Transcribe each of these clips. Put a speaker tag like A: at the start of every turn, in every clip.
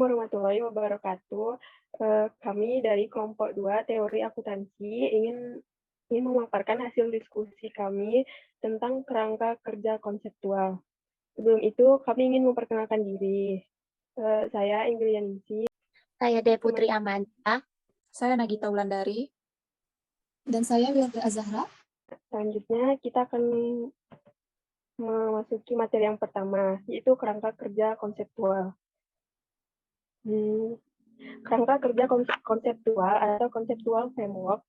A: warahmatullahi wabarakatuh. Kami dari kelompok 2 teori akuntansi ingin memaparkan hasil diskusi kami tentang kerangka kerja konseptual. Sebelum itu, kami ingin memperkenalkan diri. Saya Inggrianingsih.
B: Saya Putri Amanda.
C: Saya Nagita Wulandari.
D: Dan saya Wilda Azahra.
A: Selanjutnya, kita akan memasuki materi yang pertama, yaitu kerangka kerja konseptual. Kerangka kerja konseptual atau conceptual framework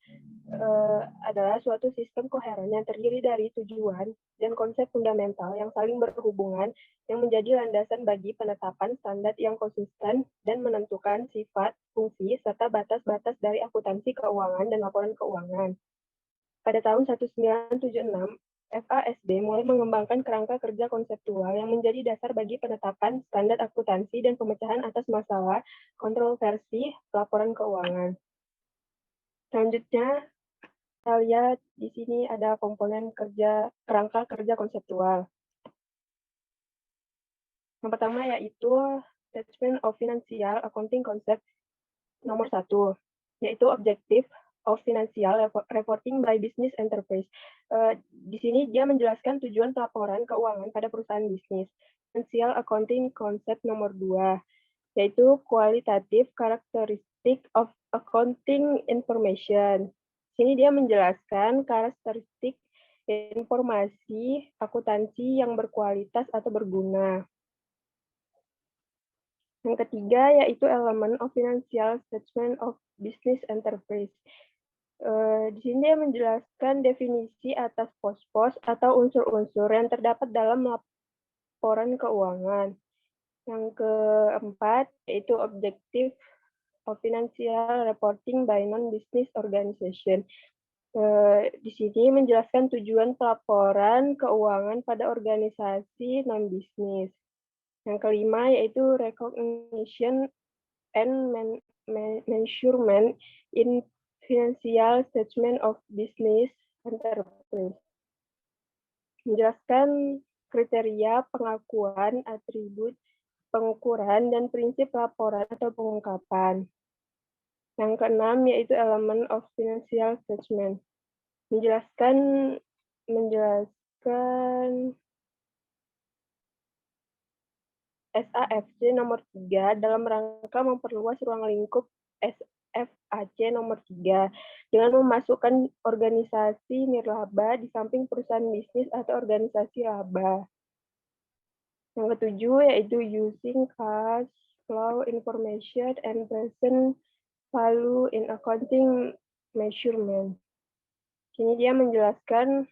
A: adalah suatu sistem koheren yang terdiri dari tujuan dan konsep fundamental yang saling berhubungan yang menjadi landasan bagi penetapan standar yang konsisten dan menentukan sifat, fungsi, serta batas-batas dari akuntansi keuangan dan laporan keuangan. Pada tahun 1976, FASB mulai mengembangkan kerangka kerja konseptual yang menjadi dasar bagi penetapan standar akuntansi dan pemecahan atas masalah kontroversi laporan keuangan. Selanjutnya, kita lihat di sini ada komponen kerangka kerja konseptual. Yang pertama yaitu Statement of Financial Accounting Concept nomor 1, yaitu Objective of Financial Reporting by Business Enterprise. Di sini dia menjelaskan tujuan pelaporan keuangan pada perusahaan bisnis. Financial Accounting Concept nomor 2, yaitu Qualitative Characteristic of Accounting Information. Di sini dia menjelaskan karakteristik informasi akuntansi yang berkualitas atau berguna. Yang ketiga yaitu Element of Financial Statement of Business Enterprise. Di sini dia menjelaskan definisi atas pos-pos atau unsur-unsur yang terdapat dalam laporan keuangan. Yang keempat yaitu Objective of Financial Reporting by Non-Business Organization. Di sini menjelaskan tujuan pelaporan keuangan pada organisasi non-bisnis. Yang kelima yaitu Recognition and Measurement in Financial Statement of Business Enterprise. Menjelaskan kriteria pengakuan, atribut, pengukuran, dan prinsip laporan atau pengungkapan. Yang keenam yaitu Element of Financial Statement. Menjelaskan SAFC nomor 3 dalam rangka memperluas ruang lingkup SFAC nomor 3 dengan memasukkan organisasi nirlaba di samping perusahaan bisnis atau organisasi laba. Yang ketujuh yaitu Using Cash Flow Information and Present Value in Accounting Measurement. Sini dia menjelaskan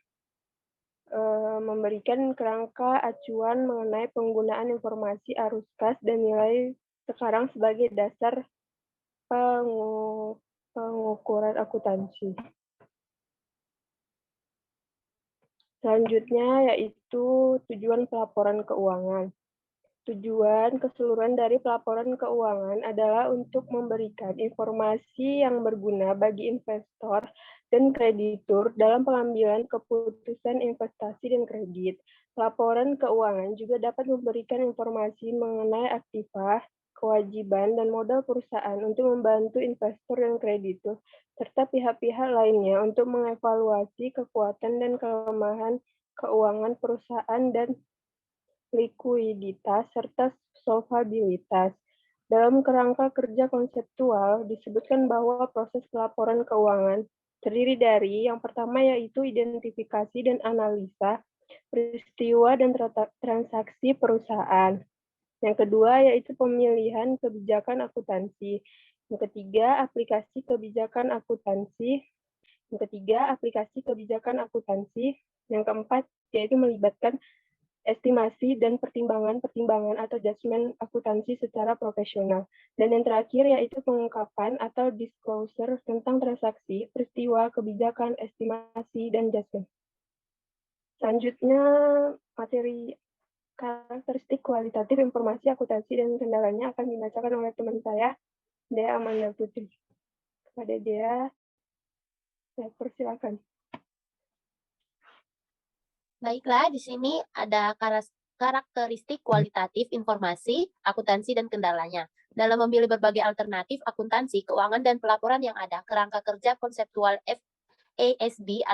A: memberikan kerangka acuan mengenai penggunaan informasi arus kas dan nilai sekarang sebagai dasar pengukuran akuntansi. Selanjutnya yaitu tujuan pelaporan keuangan. Tujuan keseluruhan dari pelaporan keuangan adalah untuk memberikan informasi yang berguna bagi investor dan kreditur dalam pengambilan keputusan investasi dan kredit. Laporan keuangan juga dapat memberikan informasi mengenai aktiva, kewajiban, dan modal perusahaan untuk membantu investor dan kreditur, serta pihak-pihak lainnya untuk mengevaluasi kekuatan dan kelemahan keuangan perusahaan dan likuiditas, serta solvabilitas. Dalam kerangka kerja konseptual, disebutkan bahwa proses pelaporan keuangan terdiri dari yang pertama yaitu identifikasi dan analisa peristiwa dan transaksi perusahaan. Yang kedua yaitu pemilihan kebijakan akuntansi. Yang ketiga, aplikasi kebijakan akuntansi. Yang ketiga, aplikasi kebijakan akuntansi. Yang keempat, yaitu melibatkan estimasi dan pertimbangan atau judgement akuntansi secara profesional. Dan yang terakhir yaitu pengungkapan atau disclosure tentang transaksi, peristiwa, kebijakan, estimasi, dan judgement. Selanjutnya, materi karakteristik kualitatif informasi akuntansi dan kendalanya akan dibacakan oleh teman saya, Dea Amanda Putri. Kepada Dea, saya persilakan.
B: Baiklah, di sini ada karakteristik kualitatif informasi, akuntansi, dan kendalanya. Dalam memilih berbagai alternatif akuntansi, keuangan, dan pelaporan yang ada, kerangka kerja konseptual FASB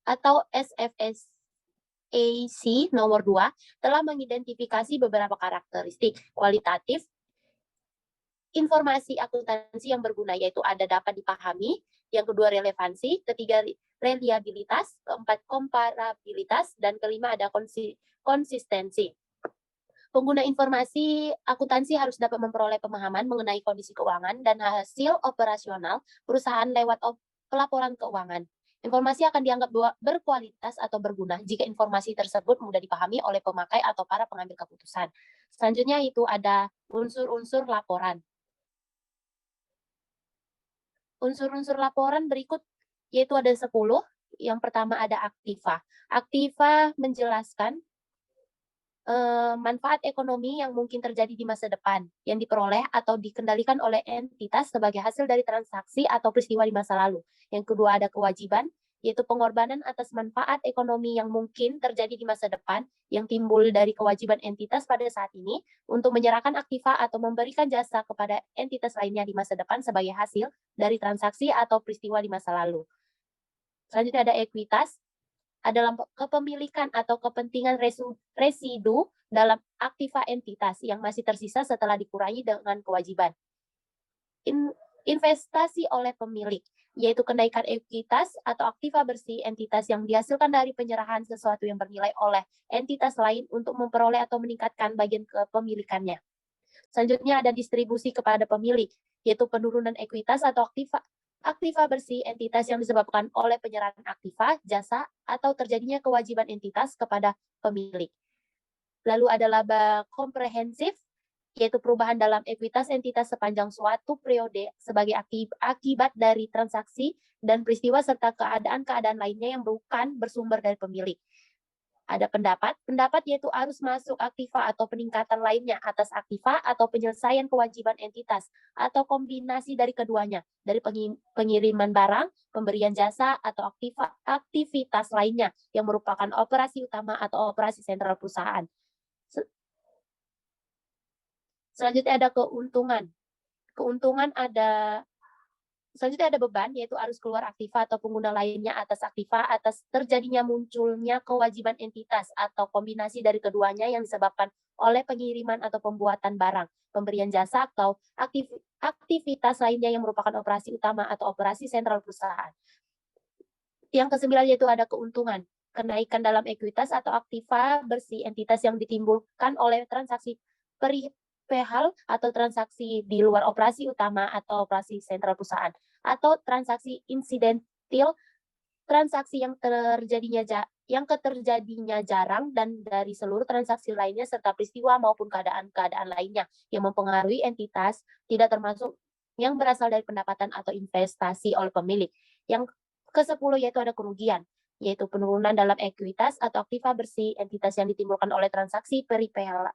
B: atau SFSAC nomor 2 telah mengidentifikasi beberapa karakteristik kualitatif informasi akuntansi yang berguna, yaitu ada dapat dipahami, yang kedua relevansi, ketiga reliabilitas, keempat komparabilitas, dan kelima ada konsistensi. Pengguna informasi akuntansi harus dapat memperoleh pemahaman mengenai kondisi keuangan dan hasil operasional perusahaan lewat pelaporan keuangan. Informasi akan dianggap berkualitas atau berguna jika informasi tersebut mudah dipahami oleh pemakai atau para pengambil keputusan. Selanjutnya itu ada unsur-unsur laporan. Unsur-unsur laporan berikut yaitu ada 10. Yang pertama ada aktiva. Aktiva menjelaskan manfaat ekonomi yang mungkin terjadi di masa depan yang diperoleh atau dikendalikan oleh entitas sebagai hasil dari transaksi atau peristiwa di masa lalu. Yang kedua ada kewajiban, yaitu pengorbanan atas manfaat ekonomi yang mungkin terjadi di masa depan yang timbul dari kewajiban entitas pada saat ini untuk menyerahkan aktiva atau memberikan jasa kepada entitas lainnya di masa depan sebagai hasil dari transaksi atau peristiwa di masa lalu. Selanjutnya ada ekuitas, adalah kepemilikan atau kepentingan residu dalam aktiva entitas yang masih tersisa setelah dikurangi dengan kewajiban. Investasi oleh pemilik, yaitu kenaikan ekuitas atau aktiva bersih entitas yang dihasilkan dari penyerahan sesuatu yang bernilai oleh entitas lain untuk memperoleh atau meningkatkan bagian kepemilikannya. Selanjutnya ada distribusi kepada pemilik, yaitu penurunan ekuitas atau aktiva bersih entitas yang disebabkan oleh penyerahan aktiva, jasa, atau terjadinya kewajiban entitas kepada pemilik. Lalu ada laba komprehensif, yaitu perubahan dalam ekuitas entitas sepanjang suatu periode sebagai akibat dari transaksi dan peristiwa serta keadaan-keadaan lainnya yang bukan bersumber dari pemilik. Ada pendapat yaitu arus masuk aktiva atau peningkatan lainnya atas aktiva atau penyelesaian kewajiban entitas atau kombinasi dari keduanya, dari pengiriman barang, pemberian jasa, atau aktivitas lainnya yang merupakan operasi utama atau operasi sentral perusahaan. Selanjutnya ada keuntungan. Selanjutnya ada beban, yaitu arus keluar aktiva atau pengguna lainnya atas aktiva atas terjadinya munculnya kewajiban entitas atau kombinasi dari keduanya yang disebabkan oleh pengiriman atau pembuatan barang, pemberian jasa, atau aktivitas lainnya yang merupakan operasi utama atau operasi sentral perusahaan. Yang kesembilan yaitu ada keuntungan, kenaikan dalam ekuitas atau aktiva bersih entitas yang ditimbulkan oleh transaksi perihal atau transaksi di luar operasi utama atau operasi sentral perusahaan, atau transaksi insidentil, transaksi yang keterjadinya jarang dan dari seluruh transaksi lainnya serta peristiwa maupun keadaan-keadaan lainnya yang mempengaruhi entitas tidak termasuk yang berasal dari pendapatan atau investasi oleh pemilik. Yang ke-10 yaitu ada kerugian, yaitu penurunan dalam ekuitas atau aktiva bersih entitas yang ditimbulkan oleh transaksi periperal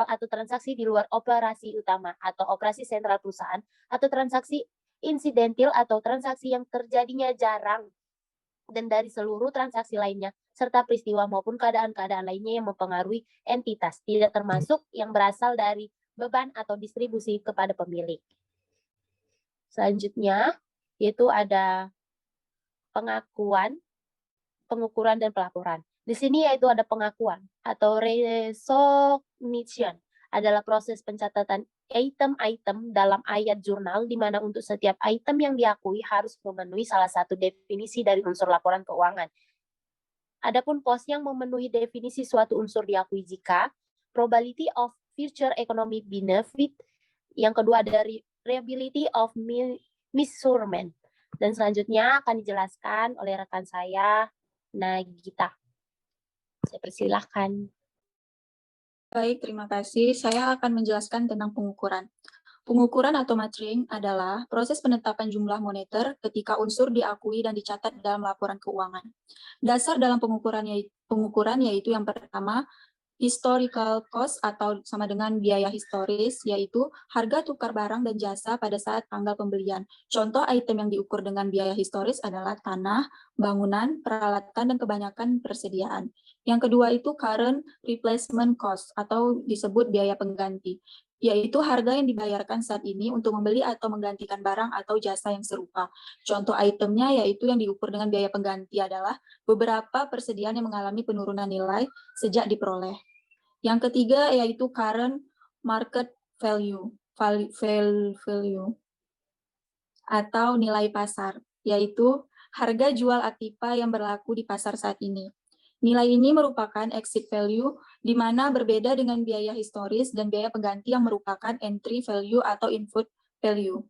B: atau transaksi di luar operasi utama atau operasi sentral perusahaan, atau transaksi insidentil atau transaksi yang terjadinya jarang dan dari seluruh transaksi lainnya serta peristiwa maupun keadaan-keadaan lainnya yang mempengaruhi entitas, tidak termasuk yang berasal dari beban atau distribusi kepada pemilik. Selanjutnya yaitu ada pengakuan, pengukuran, dan pelaporan. Di sini yaitu ada pengakuan atau recognition adalah proses pencatatan item-item dalam ayat jurnal di mana untuk setiap item yang diakui harus memenuhi salah satu definisi dari unsur laporan keuangan. Adapun pos yang memenuhi definisi suatu unsur diakui jika probability of future economic benefit, yang kedua ada reliability of measurement, dan selanjutnya akan dijelaskan oleh rekan saya, Nagita. Saya persilahkan.
C: Baik, terima kasih. Saya akan menjelaskan tentang pengukuran. Pengukuran atau matching adalah proses penetapan jumlah moneter ketika unsur diakui dan dicatat dalam laporan keuangan. Dasar dalam pengukuran yaitu yang pertama, Historical cost atau sama dengan biaya historis, yaitu harga tukar barang dan jasa pada saat tanggal pembelian. Contoh item yang diukur dengan biaya historis adalah tanah, bangunan, peralatan, dan kebanyakan persediaan. Yang kedua itu current replacement cost atau disebut biaya pengganti, yaitu harga yang dibayarkan saat ini untuk membeli atau menggantikan barang atau jasa yang serupa. Contoh itemnya yaitu yang diukur dengan biaya pengganti adalah beberapa persediaan yang mengalami penurunan nilai sejak diperoleh. Yang ketiga yaitu current market value atau nilai pasar, yaitu harga jual aktiva yang berlaku di pasar saat ini. Nilai ini merupakan exit value, di mana berbeda dengan biaya historis dan biaya pengganti yang merupakan entry value atau input value.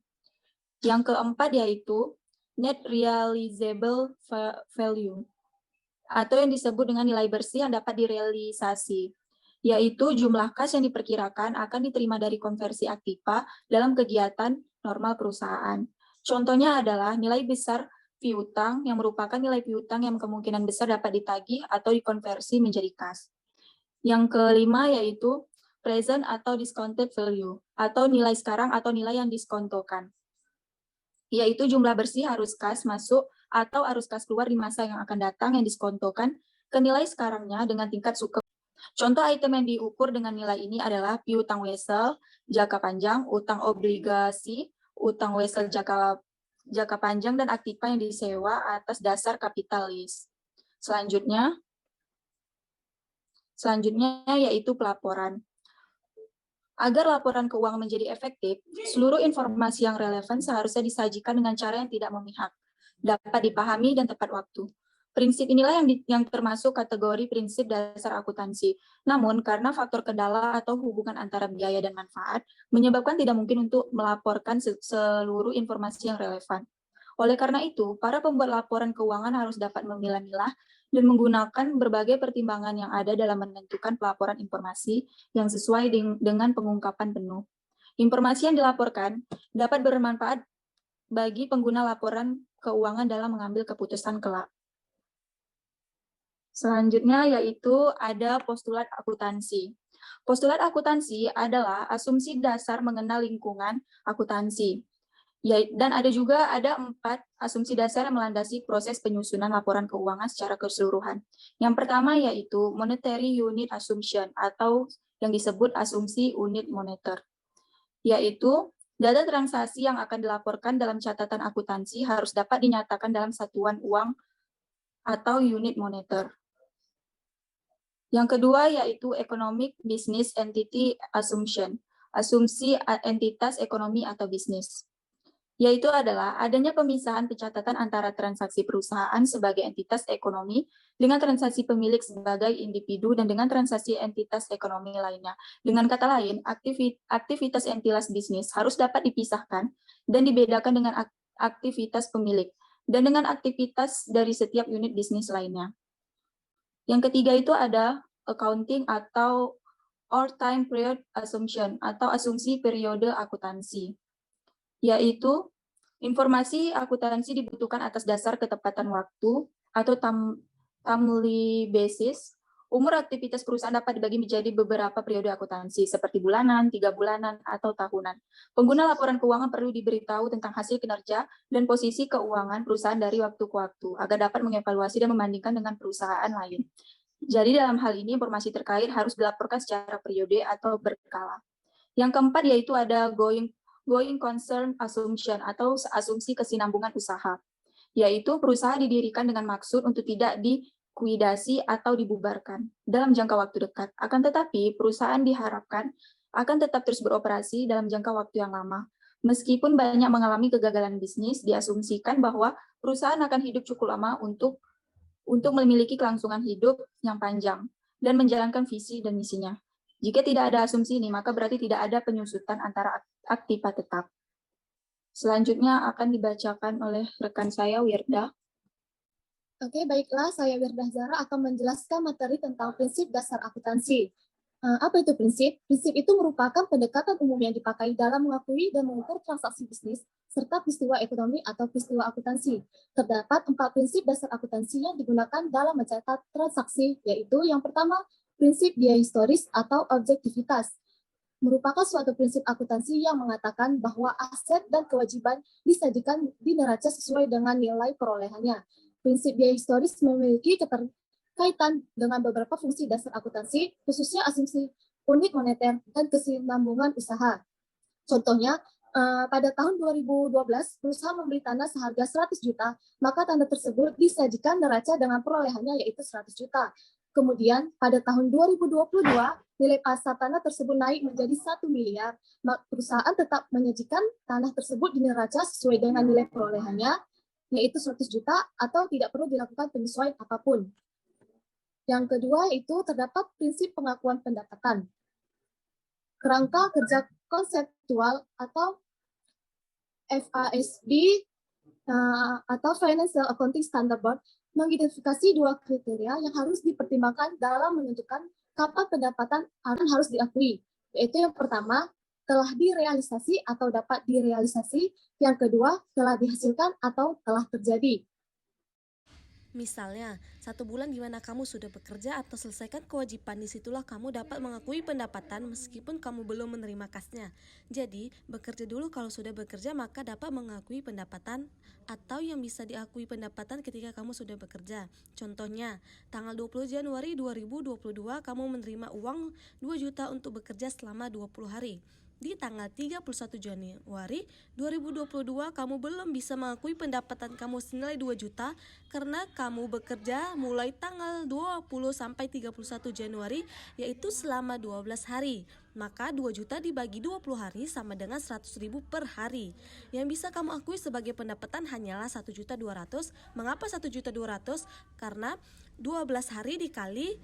C: Yang keempat yaitu net realizable value, atau yang disebut dengan nilai bersih yang dapat direalisasi, yaitu jumlah kas yang diperkirakan akan diterima dari konversi aktiva dalam kegiatan normal perusahaan. Contohnya adalah nilai besar piutang yang merupakan nilai piutang yang kemungkinan besar dapat ditagih atau dikonversi menjadi kas. Yang kelima yaitu present atau discounted value, atau nilai sekarang atau nilai yang diskontokan, yaitu jumlah bersih arus kas masuk atau arus kas keluar di masa yang akan datang yang diskontokan ke nilai sekarangnya dengan tingkat suku. Contoh item yang diukur dengan nilai ini adalah piutang wesel, jangka panjang, utang obligasi, utang wesel jangka panjang, dan aktiva yang disewa atas dasar kapitalis. Selanjutnya yaitu pelaporan. Agar laporan keuangan menjadi efektif, seluruh informasi yang relevan seharusnya disajikan dengan cara yang tidak memihak, dapat dipahami, dan tepat waktu. Prinsip inilah yang termasuk kategori prinsip dasar akuntansi. Namun, karena faktor kendala atau hubungan antara biaya dan manfaat, menyebabkan tidak mungkin untuk melaporkan seluruh informasi yang relevan. Oleh karena itu, para pembuat laporan keuangan harus dapat memilah-milah dan menggunakan berbagai pertimbangan yang ada dalam menentukan pelaporan informasi yang sesuai dengan pengungkapan penuh. Informasi yang dilaporkan dapat bermanfaat bagi pengguna laporan keuangan dalam mengambil keputusan kelak. Selanjutnya yaitu ada postulat akuntansi. Postulat akuntansi adalah asumsi dasar mengenal lingkungan akuntansi. Dan ada 4 asumsi dasar yang melandasi proses penyusunan laporan keuangan secara keseluruhan. Yang pertama yaitu monetary unit assumption atau yang disebut asumsi unit moneter, yaitu data transaksi yang akan dilaporkan dalam catatan akuntansi harus dapat dinyatakan dalam satuan uang atau unit moneter. Yang kedua yaitu economic business entity assumption, asumsi entitas ekonomi atau bisnis, yaitu adalah adanya pemisahan pencatatan antara transaksi perusahaan sebagai entitas ekonomi dengan transaksi pemilik sebagai individu dan dengan transaksi entitas ekonomi lainnya. Dengan kata lain, aktivitas entitas bisnis harus dapat dipisahkan dan dibedakan dengan aktivitas pemilik dan dengan aktivitas dari setiap unit bisnis lainnya. Yang ketiga itu ada accounting atau or time period assumption atau asumsi periode akuntansi, yaitu informasi akuntansi dibutuhkan atas dasar ketepatan waktu atau timely basis. Umur aktivitas perusahaan dapat dibagi menjadi beberapa periode akuntansi seperti bulanan, 3 bulanan, atau tahunan. Pengguna laporan keuangan perlu diberitahu tentang hasil kinerja dan posisi keuangan perusahaan dari waktu ke waktu agar dapat mengevaluasi dan membandingkan dengan perusahaan lain. Jadi dalam hal ini informasi terkait harus dilaporkan secara periode atau berkala. Yang keempat yaitu ada going concern assumption atau asumsi kesinambungan usaha, yaitu perusahaan didirikan dengan maksud untuk tidak dikuidasi atau dibubarkan dalam jangka waktu dekat. Akan tetapi, perusahaan diharapkan akan tetap terus beroperasi dalam jangka waktu yang lama. Meskipun banyak mengalami kegagalan bisnis, diasumsikan bahwa perusahaan akan hidup cukup lama untuk memiliki kelangsungan hidup yang panjang dan menjalankan visi dan misinya. Jika tidak ada asumsi ini, maka berarti tidak ada penyusutan antara aktiva tetap. Selanjutnya akan dibacakan oleh rekan saya, Wirda.
D: Oke, baiklah, saya Wirda Zahra akan menjelaskan materi tentang prinsip dasar akuntansi. Apa itu prinsip? Prinsip itu merupakan pendekatan umum yang dipakai dalam mengakui dan mengukur transaksi bisnis serta peristiwa ekonomi atau peristiwa akuntansi. Terdapat 4 prinsip dasar akuntansi yang digunakan dalam mencatat transaksi, yaitu yang pertama, Prinsip biaya historis atau objektivitas merupakan suatu prinsip akuntansi yang mengatakan bahwa aset dan kewajiban disajikan di neraca sesuai dengan nilai perolehannya. Prinsip biaya historis memiliki keterkaitan dengan beberapa fungsi dasar akuntansi, khususnya asumsi unit moneter dan kesinambungan usaha. Contohnya, pada tahun 2012, perusahaan membeli tanah seharga 100 juta, maka tanah tersebut disajikan neraca dengan perolehannya yaitu 100 juta. Kemudian, pada tahun 2022, nilai pasar tanah tersebut naik menjadi 1 miliar. Perusahaan tetap menyajikan tanah tersebut di neraca sesuai dengan nilai perolehannya, yaitu 100 juta, atau tidak perlu dilakukan penyesuaian apapun. Yang kedua, itu terdapat prinsip pengakuan pendapatan. Kerangka kerja konseptual atau FASB atau Financial Accounting Standard Board mengidentifikasi dua kriteria yang harus dipertimbangkan dalam menentukan kapan pendapatan harus diakui, yaitu yang pertama, telah direalisasi atau dapat direalisasi, yang kedua, telah dihasilkan atau telah terjadi.
E: Misalnya, 1 bulan di mana kamu sudah bekerja atau selesaikan kewajiban, disitulah kamu dapat mengakui pendapatan meskipun kamu belum menerima kasnya. Jadi, bekerja dulu kalau sudah bekerja maka dapat mengakui pendapatan, atau yang bisa diakui pendapatan ketika kamu sudah bekerja. Contohnya, tanggal 20 Januari 2022 kamu menerima uang 2 juta untuk bekerja selama 20 hari. Di tanggal 31 Januari 2022 kamu belum bisa mengakui pendapatan kamu senilai 2 juta karena kamu bekerja mulai tanggal 20 sampai 31 Januari yaitu selama 12 hari. Maka 2 juta dibagi 20 hari sama dengan 100.000 per hari. Yang bisa kamu akui sebagai pendapatan hanyalah 1.200.000. Mengapa 1.200.000? Karena 12 hari dikali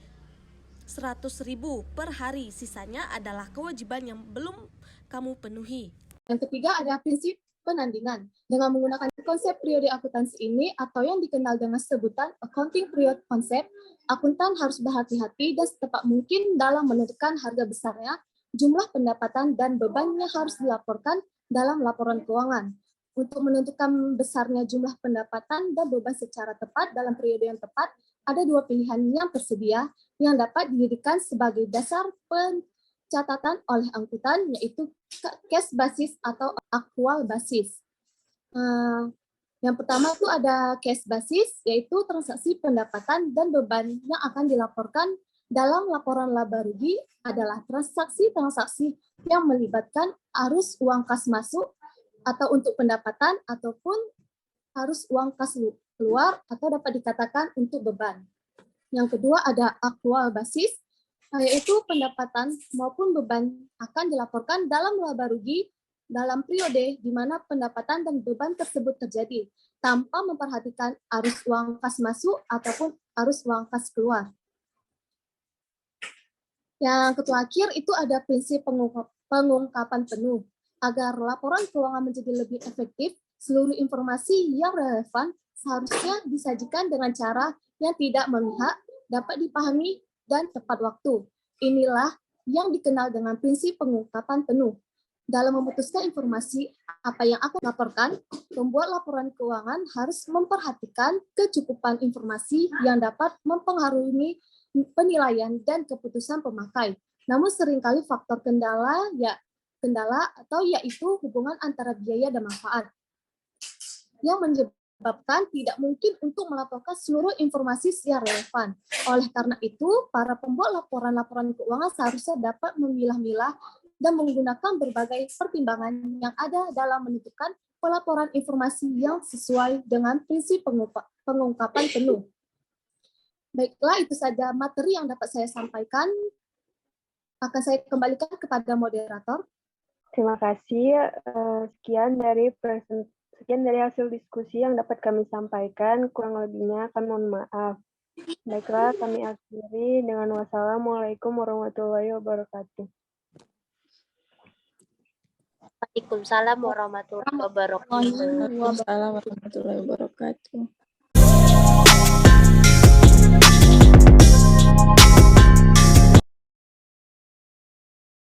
E: 100.000 per hari. Sisanya adalah kewajiban yang belum kamu penuhi.
D: Yang ketiga ada prinsip penandingan. Dengan menggunakan konsep periode akuntansi ini atau yang dikenal dengan sebutan accounting period concept, akuntan harus berhati-hati dan setepat mungkin dalam menentukan harga besarnya, jumlah pendapatan dan bebannya harus dilaporkan dalam laporan keuangan. Untuk menentukan besarnya jumlah pendapatan dan beban secara tepat dalam periode yang tepat, ada dua pilihan yang tersedia yang dapat dijadikan sebagai dasar pencatatan oleh akuntan, yaitu cash basis atau aktual basis. Yang pertama itu ada cash basis, yaitu transaksi pendapatan dan beban yang akan dilaporkan dalam laporan laba rugi adalah transaksi-transaksi yang melibatkan arus uang kas masuk atau untuk pendapatan ataupun arus uang kas keluar atau dapat dikatakan untuk beban. Yang kedua ada aktual basis, yaitu pendapatan maupun beban akan dilaporkan dalam laba rugi dalam periode di mana pendapatan dan beban tersebut terjadi, tanpa memperhatikan arus uang kas masuk ataupun arus uang kas keluar. Yang terakhir itu ada prinsip pengungkapan penuh. Agar laporan keuangan menjadi lebih efektif, seluruh informasi yang relevan seharusnya disajikan dengan cara yang tidak memihak, dapat dipahami, dan tepat waktu. Inilah yang dikenal dengan prinsip pengungkapan penuh. Dalam memutuskan informasi apa yang akan dilaporkan, pembuat laporan keuangan harus memperhatikan kecukupan informasi yang dapat mempengaruhi penilaian dan keputusan pemakai. Namun seringkali faktor kendala atau yaitu hubungan antara biaya dan manfaat yang menyebabkan tidak mungkin untuk melaporkan seluruh informasi secara relevan. Oleh karena itu, para pembuat laporan-laporan keuangan seharusnya dapat memilah-milah dan menggunakan berbagai pertimbangan yang ada dalam menentukan pelaporan informasi yang sesuai dengan prinsip pengungkapan penuh. Baiklah, itu saja materi yang dapat saya sampaikan. Akan saya kembalikan kepada moderator.
A: Terima kasih. Sekian dari hasil diskusi yang dapat kami sampaikan. Kurang lebihnya kami mohon maaf. Baiklah, kami akhiri dengan wassalamualaikum warahmatullahi wabarakatuh.
B: Waalaikumsalam warahmatullahi wabarakatuh.
C: Waalaikumsalam warahmatullahi wabarakatuh.